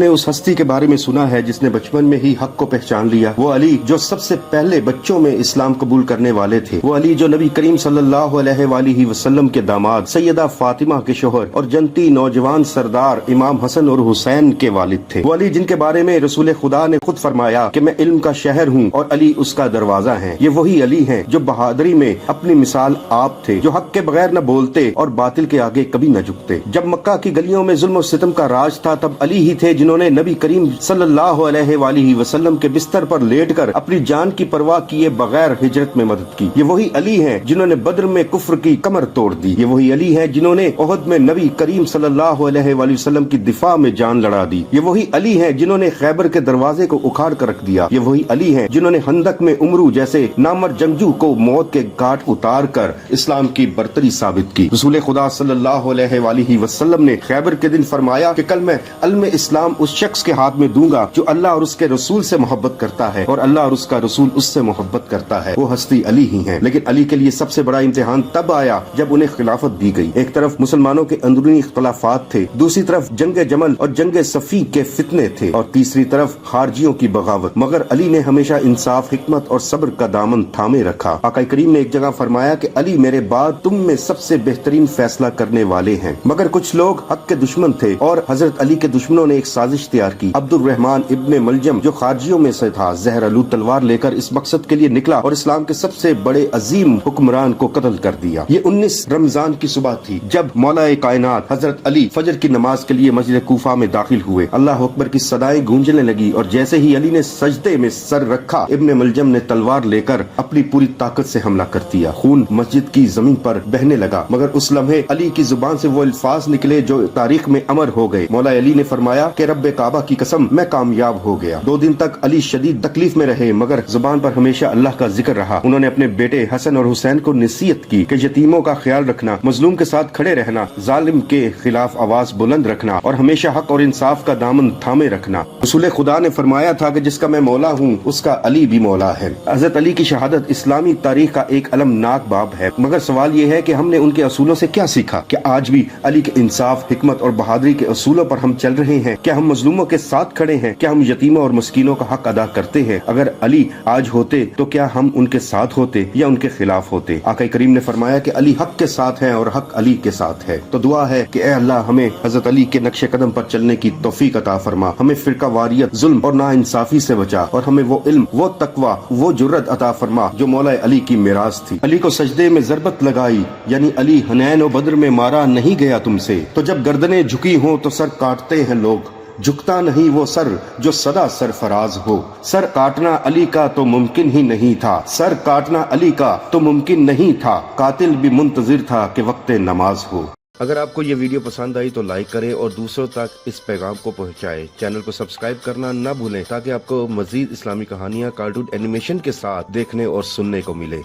نے उस हस्ती के बारे में सुना है जिसने बचपन में ही हक को पहचान लिया। वो अली जो सबसे पहले बच्चों में इस्लाम कबूल करने वाले थे। वो अली जो नबी करीम सल्लल्लाहु अलैहि वसल्लम के दामाद सैयदा फातिमा के शोहर और जनती नौजवान सरदार इमाम हसन और हुसैन के वालिद थे। वो अली जिनके बारे में रसूल खुदा ने खुद फरमाया कि मैं इल्म का शहर हूँ और अली उसका दरवाजा है। ये वही अली हैं जो बहादुरी में अपनी मिसाल आप थे, जो हक के बगैर न बोलते और बातिल के आगे कभी न झुकते। जब मक्का की गलियों में जुल्म और सितम का राज था तब अली ही थे जिन्होंने नबी करीम सल्लल्लाहु अलैहि वसल्लम के बिस्तर पर लेटकर अपनी जान की परवाह किए बगैर हिजरत में मदद की। ये वही अली हैं जिन्होंने बद्र में कुफ्र की कमर तोड़ दी। ये वही अली हैं जिन्होंने ओहद में नबी करीम सल्लल्लाहु अलैहि वसल्लम की दिफा में जान लड़ा दी। ये वही अली हैं जिन्होंने खैबर के दरवाजे को उखाड़ कर रख दिया। ये वही अली हैं जिन्होंने हंदक में उमरू जैसे नामर जंगजू को मौत के घाट उतार कर इस्लाम की बरतरी साबित की। रसूल खुदा सल्लल्लाहु अलैहि वसल्लम ने खैबर के दिन फरमाया कि कल मैं इल्म इस्लाम उस शख्स के हाथ में दूंगा जो अल्लाह और उसके रसूल से मोहब्बत करता है और अल्लाह और उसका रसूल उससे मोहब्बत करता है। वो हस्ती अली ही हैं। लेकिन अली के लिए सबसे बड़ा इम्तिहान तब आया जब उन्हें खिलाफत दी गई। एक तरफ मुसलमानों के अंदरूनी इख्तलाफात थे, दूसरी तरफ जंग जमल और जंग सफी के फितने थे और तीसरी तरफ खारजियों की बगावत। मगर अली ने हमेशा इंसाफ, हिकमत और सब्र का दामन थामे रखा। आका करीम ने एक जगह फरमाया कि अली मेरे बाद तुम में सबसे बेहतरीन फैसला करने वाले हैं। मगर कुछ लोग हक के दुश्मन थे और हजरत अली के दुश्मनों ने एक साजिश तैयार की। अब्दुल रहमान इब्ने मलजम जो खारजियों में से था, जहर आलूद तलवार लेकर इस मकसद के लिए निकला और इस्लाम के सबसे बड़े अजीम हुक्मरान को कत्ल कर दिया। ये 19 रमजान की सुबह थी जब मौलाए कायनात हजरत अली फजर की नमाज के लिए मस्जिद कूफा में दाखिल हुए। अल्लाह अकबर की सदाएं गूंजने लगी और जैसे ही अली ने सजदे में सर रखा, इब्ने मलजम ने तलवार लेकर अपनी पूरी ताकत से हमला कर दिया। खून मस्जिद की जमीन पर बहने लगा। मगर उस लम्हे अली की जुबान से वो अल्फाज निकले जो तारीख में अमर हो गए। मौला अली ने फरमाया कि रब्बे काबा की कसम मैं कामयाब हो गया। 2 दिन तक अली शदीद तकलीफ में रहे मगर जुबान पर हमेशा अल्लाह का जिक्र रहा। उन्होंने अपने बेटे हसन और हुसैन को नसीहत की कि यतीमों का ख्याल रखना, मजलूम के साथ खड़े रहना, जालिम के खिलाफ आवाज बुलंद रखना और हमेशा हक और इंसाफ का दामन थामे रखना। रसूल खुदा ने फरमाया था कि जिसका मैं मौला हूँ उसका अली भी मौला है। हजरत अली की शहादत इस्लामी तारीख का एक अलमनाक बाब है। मगर सवाल ये है कि हमने उनके असूलों से क्या सीखा? क्या आज भी अली के इंसाफ, हिकमत और बहादुरी के असूलों पर हम चल रहे हैं? क्या हम मजलूमों के साथ खड़े हैं? क्या हम यतीमों और मस्कीनों का हक अदा करते हैं? अगर अली आज होते तो क्या हम उनके साथ होते या उनके खिलाफ होते? आका करीम ने फरमाया कि अली हक के साथ है और हक अली के साथ है। तो दुआ है कि ए अल्लाह हमें हजरत अली के नक्शे कदम पर चलने की तौफीक अता फरमा। हमें फिरका वारियत, जुल्म और नाइंसाफी से बचा और हमें वो इल्म, वो तकवा, वो जुर्रत अता फरमा जो मौला अली की मिराज थी। अली को सजदे में ज़रबत लगाई यानी अली हनैन और बद्र में मारा नहीं गया तुमसे। तो जब गर्दनें झुकी हों तो सर काटते हैं लोग, झुकता नहीं वो सर जो सदा सरफराज हो। सर काटना अली का तो मुमकिन ही नहीं था, सर काटना अली का तो मुमकिन नहीं था। कातिल भी मुंतजिर था कि वक्त नमाज हो। अगर आपको ये वीडियो पसंद आई तो लाइक करें और दूसरों तक इस पैगाम को पहुंचाएं। चैनल को सब्सक्राइब करना न भूलें ताकि आपको मजीद इस्लामी कहानियां कार्टून एनिमेशन के साथ देखने और सुनने को मिले।